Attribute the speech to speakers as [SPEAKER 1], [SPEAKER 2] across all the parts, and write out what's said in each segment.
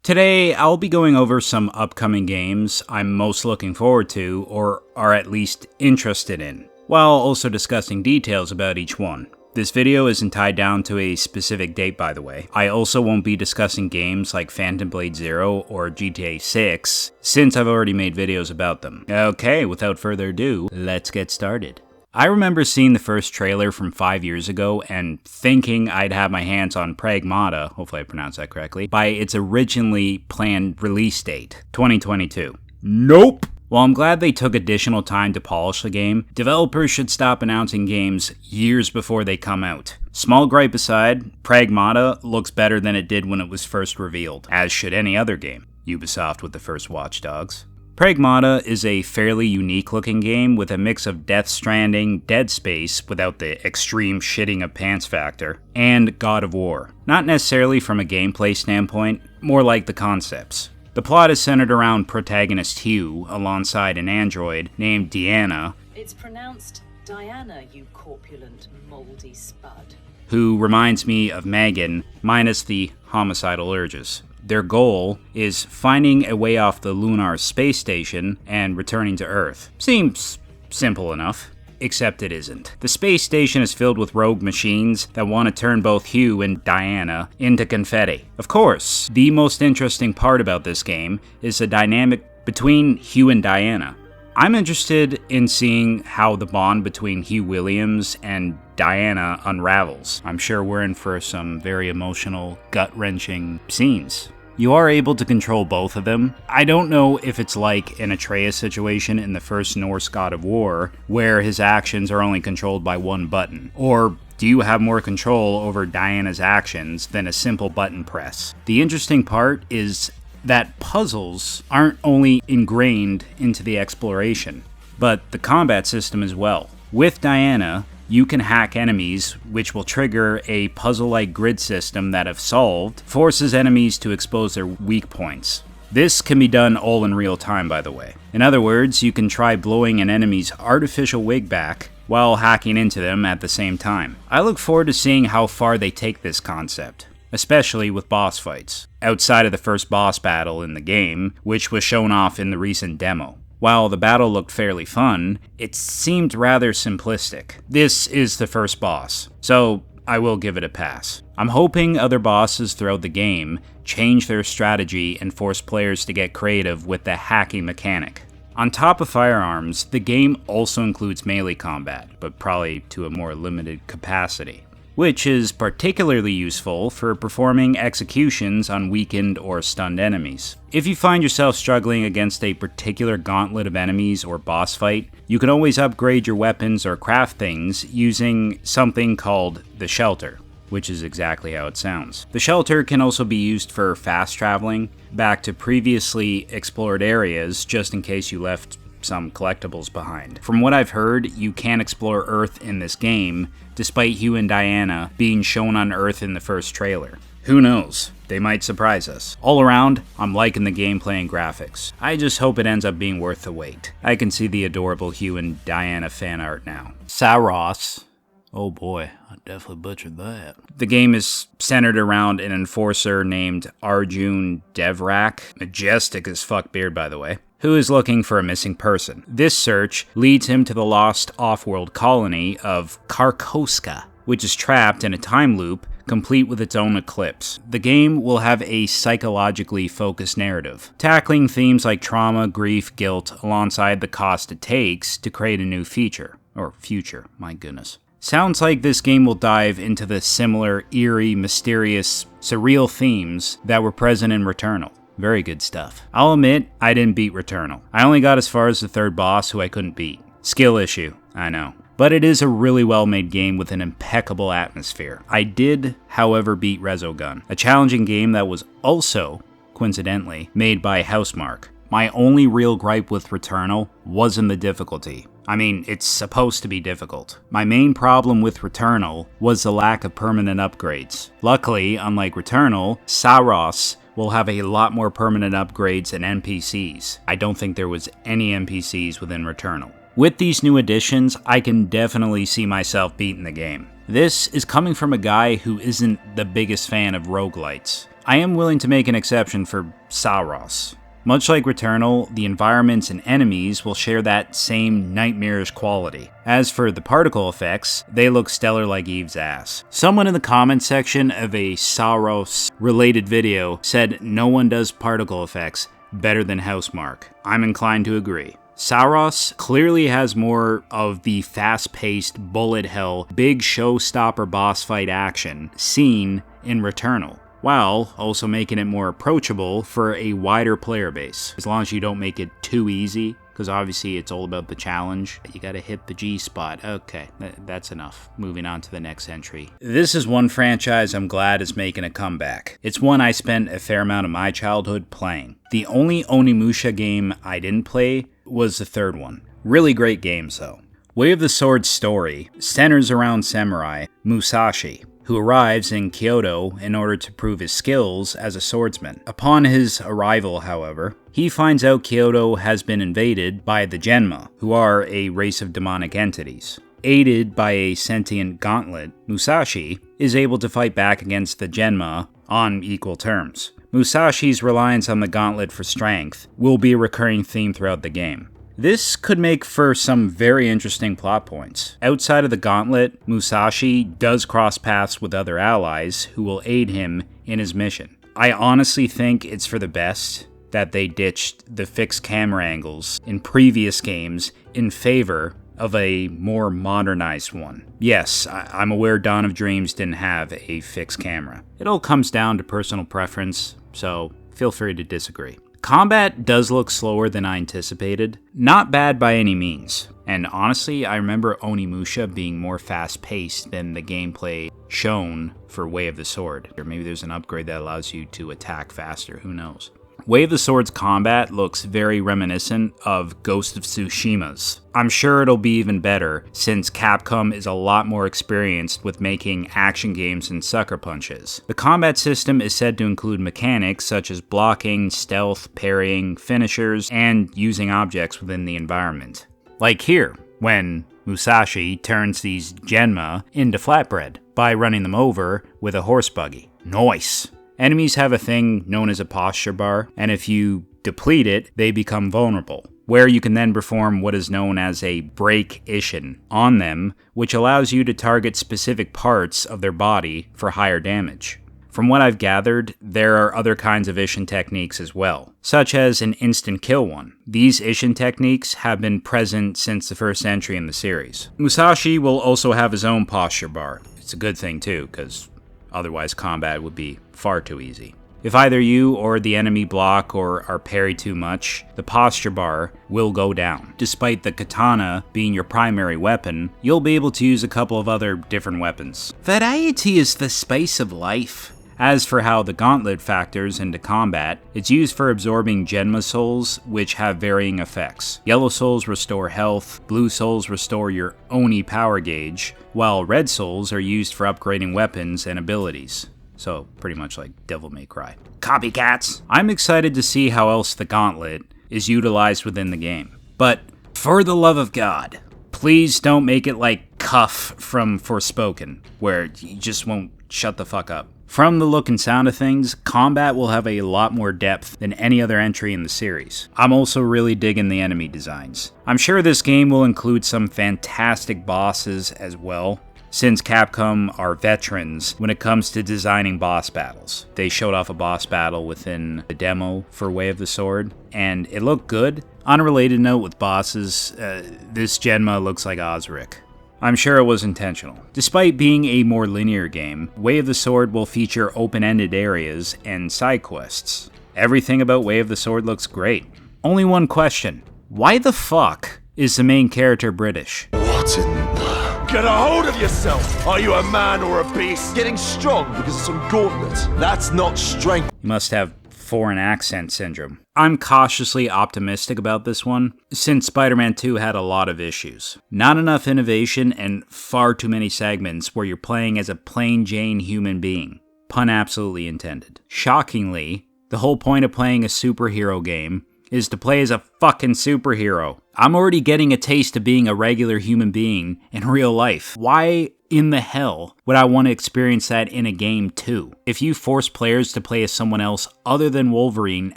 [SPEAKER 1] Today, I'll be going over some upcoming games I'm most looking forward to, or are at least interested in, while also discussing details about each one. This video isn't tied down to a specific date, by the way. I also won't be discussing games like Phantom Blade Zero or GTA 6, since I've already made videos about them. Okay, without further ado, let's get started. I remember seeing the first trailer from 5 years ago and thinking I'd have my hands on Pragmata, hopefully I pronounced that correctly, by its originally planned release date, 2022. Nope! While I'm glad they took additional time to polish the game, developers should stop announcing games years before they come out. Small gripe aside, Pragmata looks better than it did when it was first revealed, as should any other game. Ubisoft with the first Watch Dogs. Pragmata is a fairly unique looking game with a mix of Death Stranding, Dead Space without the extreme shitting of pants factor, and God of War. Not necessarily from a gameplay standpoint, more like the concepts. The plot is centered around protagonist Hugh alongside an android named Deanna.
[SPEAKER 2] It's pronounced Diana, you corpulent, moldy spud.
[SPEAKER 1] Who reminds me of Megan, minus the homicidal urges. Their goal is finding a way off the lunar space station and returning to Earth. Seems simple enough. Except it isn't. The space station is filled with rogue machines that want to turn both Hugh and Diana into confetti. Of course, the most interesting part about this game is the dynamic between Hugh and Diana. I'm interested in seeing how the bond between Hugh Williams and Diana unravels. I'm sure we're in for some very emotional, gut-wrenching scenes. You are able to control both of them. I don't know if it's like an Atreus situation in the first Norse God of War, where his actions are only controlled by one button, or do you have more control over Diana's actions than a simple button press? The interesting part is that puzzles aren't only ingrained into the exploration, but the combat system as well. With Diana, you can hack enemies, which will trigger a puzzle-like grid system that, if solved, forces enemies to expose their weak points. This can be done all in real time, by the way. In other words, you can try blowing an enemy's artificial wig back while hacking into them at the same time. I look forward to seeing how far they take this concept, especially with boss fights, outside of the first boss battle in the game, which was shown off in the recent demo. While the battle looked fairly fun, it seemed rather simplistic. This is the first boss, so I will give it a pass. I'm hoping other bosses throughout the game change their strategy and force players to get creative with the hacking mechanic. On top of firearms, the game also includes melee combat, but probably to a more limited capacity, which is particularly useful for performing executions on weakened or stunned enemies. If you find yourself struggling against a particular gauntlet of enemies or boss fight, you can always upgrade your weapons or craft things using something called the Shelter, which is exactly how it sounds. The Shelter can also be used for fast traveling back to previously explored areas, just in case you left some collectibles behind. From what I've heard, you can explore Earth in this game, despite Hugh and Diana being shown on Earth in the first trailer. Who knows? They might surprise us. All around, I'm liking the gameplay and graphics. I just hope it ends up being worth the wait. I can see the adorable Hugh and Diana fan art now. Saros. Oh boy, I definitely butchered that. The game is centered around an enforcer named Arjun Devrak, majestic as fuck beard by the way, who is looking for a missing person. This search leads him to the lost off-world colony of Karkoska, which is trapped in a time loop complete with its own eclipse. The game will have a psychologically focused narrative, tackling themes like trauma, grief, guilt, alongside the cost it takes to create a new feature. Or future, my goodness. Sounds like this game will dive into the similar, eerie, mysterious, surreal themes that were present in Returnal. Very good stuff. I'll admit, I didn't beat Returnal. I only got as far as the third boss who I couldn't beat. Skill issue, I know. But it is a really well-made game with an impeccable atmosphere. I did, however, beat Resogun, a challenging game that was also, coincidentally, made by Housemarque. My only real gripe with Returnal wasn't the difficulty. I mean, it's supposed to be difficult. My main problem with Returnal was the lack of permanent upgrades. Luckily, unlike Returnal, Saros will have a lot more permanent upgrades and NPCs. I don't think there was any NPCs within Returnal. With these new additions, I can definitely see myself beating the game. This is coming from a guy who isn't the biggest fan of roguelites. I am willing to make an exception for Saros. Much like Returnal, the environments and enemies will share that same nightmarish quality. As for the particle effects, they look stellar like Eve's ass. Someone in the comments section of a Saros-related video said no one does particle effects better than Housemarque. I'm inclined to agree. Saros clearly has more of the fast-paced, bullet hell, big showstopper boss fight action seen in Returnal, while also making it more approachable for a wider player base. As long as you don't make it too easy, because obviously it's all about the challenge. You gotta hit the G spot. Okay, that's enough. Moving on to the next entry. This is one franchise I'm glad is making a comeback. It's one I spent a fair amount of my childhood playing. The only Onimusha game I didn't play was the third one. Really great games though. Way of the Sword's story centers around samurai Musashi, who arrives in Kyoto in order to prove his skills as a swordsman. Upon his arrival, however, he finds out Kyoto has been invaded by the Genma, who are a race of demonic entities. Aided by a sentient gauntlet, Musashi is able to fight back against the Genma on equal terms. Musashi's reliance on the gauntlet for strength will be a recurring theme throughout the game. This could make for some very interesting plot points. Outside of the gauntlet, Musashi does cross paths with other allies who will aid him in his mission. I honestly think it's for the best that they ditched the fixed camera angles in previous games in favor of a more modernized one. Yes, I'm aware Dawn of Dreams didn't have a fixed camera. It all comes down to personal preference, so feel free to disagree. Combat does look slower than I anticipated. Not bad by any means. And honestly, I remember Onimusha being more fast-paced than the gameplay shown for Way of the Sword. Or maybe there's an upgrade that allows you to attack faster, who knows. Way of the Sword's combat looks very reminiscent of Ghost of Tsushima's. I'm sure it'll be even better, since Capcom is a lot more experienced with making action games and sucker punches. The combat system is said to include mechanics such as blocking, stealth, parrying, finishers, and using objects within the environment. Like here, when Musashi turns these Genma into flatbread by running them over with a horse buggy. Nice! Enemies have a thing known as a posture bar, and if you deplete it, they become vulnerable, where you can then perform what is known as a break Ishin on them, which allows you to target specific parts of their body for higher damage. From what I've gathered, there are other kinds of Ishin techniques as well, such as an instant kill one. These Ishin techniques have been present since the first entry in the series. Musashi will also have his own posture bar. It's a good thing too, because otherwise combat would be far too easy. If either you or the enemy block or are parried too much, the posture bar will go down. Despite the katana being your primary weapon, you'll be able to use a couple of other different weapons. Variety is the spice of life. As for how the gauntlet factors into combat, it's used for absorbing Genma souls, which have varying effects. Yellow souls restore health, blue souls restore your Oni power gauge, while red souls are used for upgrading weapons and abilities. So, pretty much like Devil May Cry. Copycats! I'm excited to see how else the gauntlet is utilized within the game. But, for the love of God, please don't make it like Cuff from Forspoken, where you just won't shut the fuck up. From the look and sound of things, combat will have a lot more depth than any other entry in the series. I'm also really digging the enemy designs. I'm sure this game will include some fantastic bosses as well, since Capcom are veterans when it comes to designing boss battles. They showed off a boss battle within the demo for Way of the Sword, and it looked good. On a related note with bosses, this Genma looks like Osric. I'm sure it was intentional. Despite being a more linear game, Way of the Sword will feature open-ended areas and side quests. Everything about Way of the Sword looks great. Only one question. Why the fuck is the main character British?
[SPEAKER 3] What in the... Get a hold of yourself! Are you a man or a beast? Getting strong because of some gauntlet. That's not strength.
[SPEAKER 1] You must have foreign accent syndrome. I'm cautiously optimistic about this one, since Spider-Man 2 had a lot of issues. Not enough innovation and far too many segments where you're playing as a plain Jane human being. Pun absolutely intended. Shockingly, the whole point of playing a superhero game is to play as a fucking superhero. I'm already getting a taste of being a regular human being in real life. Why in the hell would I want to experience that in a game too? If you force players to play as someone else other than Wolverine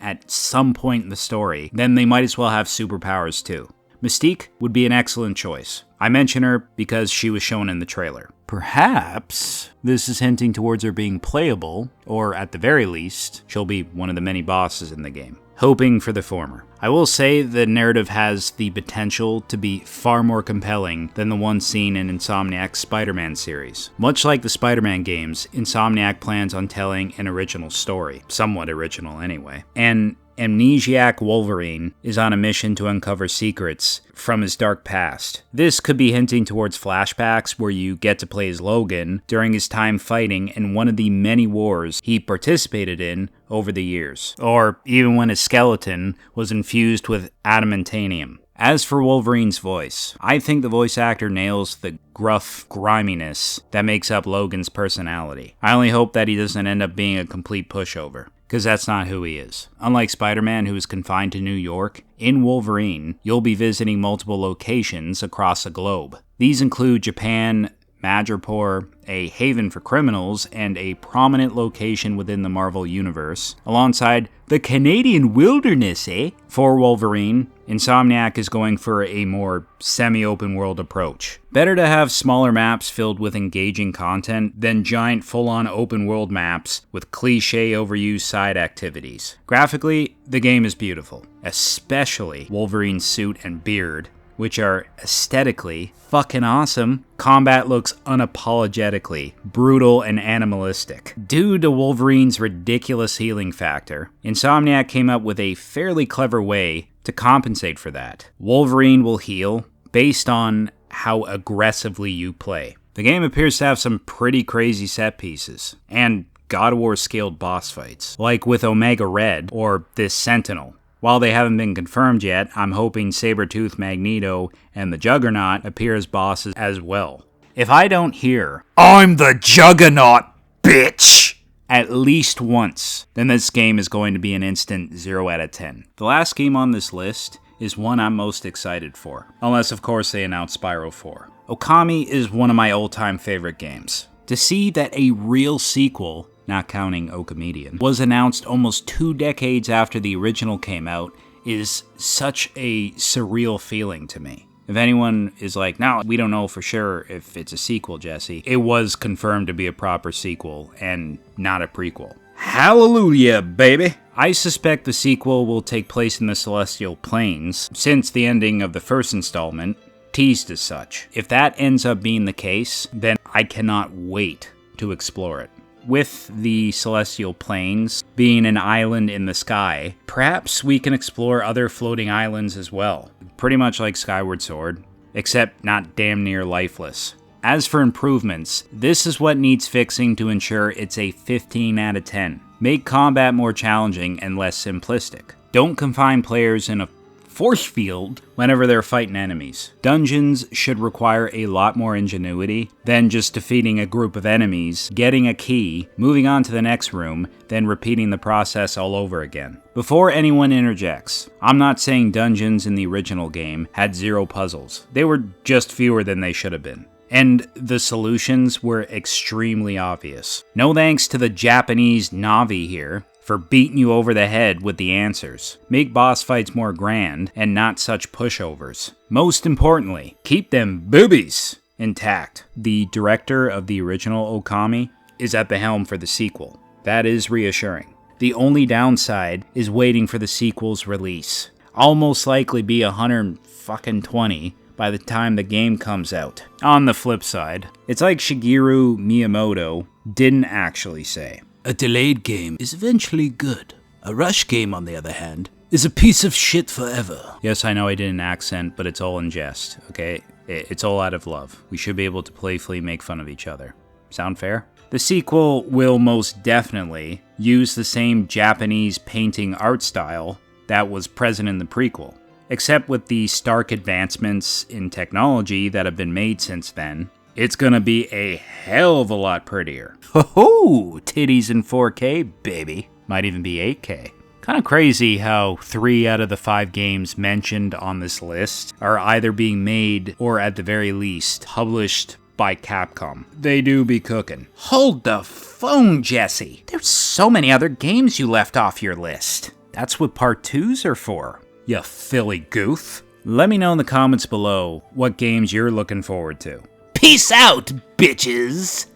[SPEAKER 1] at some point in the story, then they might as well have superpowers too. Mystique would be an excellent choice. I mention her because she was shown in the trailer. Perhaps this is hinting towards her being playable, or at the very least, she'll be one of the many bosses in the game. Hoping for the former. I will say the narrative has the potential to be far more compelling than the one seen in Insomniac's Spider-Man series. Much like the Spider-Man games, Insomniac plans on telling an original story. Somewhat original anyway. And amnesiac Wolverine is on a mission to uncover secrets from his dark past. This could be hinting towards flashbacks where you get to play as Logan during his time fighting in one of the many wars he participated in over the years, or even when his skeleton was infused with adamantium. As for Wolverine's voice, I think the voice actor nails the gruff griminess that makes up Logan's personality. I only hope that he doesn't end up being a complete pushover, because that's not who he is. Unlike Spider-Man, who is confined to New York, in Wolverine, you'll be visiting multiple locations across the globe. These include Japan, Madripoor, a haven for criminals, and a prominent location within the Marvel Universe, alongside the Canadian wilderness, For Wolverine, Insomniac is going for a more semi-open world approach. Better to have smaller maps filled with engaging content than giant full-on open world maps with cliché overused side activities. Graphically, the game is beautiful, especially Wolverine's suit and beard, which are aesthetically fucking awesome. Combat looks unapologetically brutal and animalistic. Due to Wolverine's ridiculous healing factor, Insomniac came up with a fairly clever way to compensate for that. Wolverine will heal based on how aggressively you play. The game appears to have some pretty crazy set pieces, and God of War scaled boss fights, like with Omega Red or this Sentinel. While they haven't been confirmed yet, I'm hoping Sabretooth, Magneto, and the Juggernaut appear as bosses as well. If I don't hear, "I'm the Juggernaut, bitch!" at least once, then this game is going to be an instant 0 out of 10. The last game on this list is one I'm most excited for, unless of course they announce Spyro 4. Okami is one of my all-time favorite games. To see that a real sequel, not counting Okamedian, was announced almost 2 decades after the original came out is such a surreal feeling to me. If anyone is like, no, we don't know for sure if it's a sequel, Jesse, it was confirmed to be a proper sequel and not a prequel. Hallelujah, baby! I suspect the sequel will take place in the Celestial Plains, since the ending of the first installment teased as such. If that ends up being the case, then I cannot wait to explore it. With the Celestial Plains being an island in the sky, perhaps we can explore other floating islands as well. Pretty much like Skyward Sword, except not damn near lifeless. As for improvements, this is what needs fixing to ensure it's a 15 out of 10. Make combat more challenging and less simplistic. Don't confine players in a force field whenever they're fighting enemies. Dungeons should require a lot more ingenuity than just defeating a group of enemies, getting a key, moving on to the next room, then repeating the process all over again. Before anyone interjects, I'm not saying dungeons in the original game had 0 puzzles. They were just fewer than they should have been. And the solutions were extremely obvious. No thanks to the Japanese Navi here for beating you over the head with the answers. Make boss fights more grand and not such pushovers. Most importantly, keep them boobies intact. The director of the original Okami is at the helm for the sequel. That is reassuring. The only downside is waiting for the sequel's release. I'll most likely be 120 by the time the game comes out. On the flip side, it's like Shigeru Miyamoto didn't actually say. A delayed game is eventually good. A rush game, on the other hand, is a piece of shit forever. Yes, I know I did an accent, but it's all in jest, okay? It's all out of love. We should be able to playfully make fun of each other. Sound fair? The sequel will most definitely use the same Japanese painting art style that was present in the prequel, except with the stark advancements in technology that have been made since then. It's gonna be a hell of a lot prettier. Ho-ho! Titties in 4K, baby. Might even be 8K. Kind of crazy how 3 out of the 5 games mentioned on this list are either being made or at the very least published by Capcom. They do be cooking. Hold the phone, Jesse. There's so many other games you left off your list. That's what part 2s are for, you Philly goof. Let me know in the comments below what games you're looking forward to. Peace out, bitches!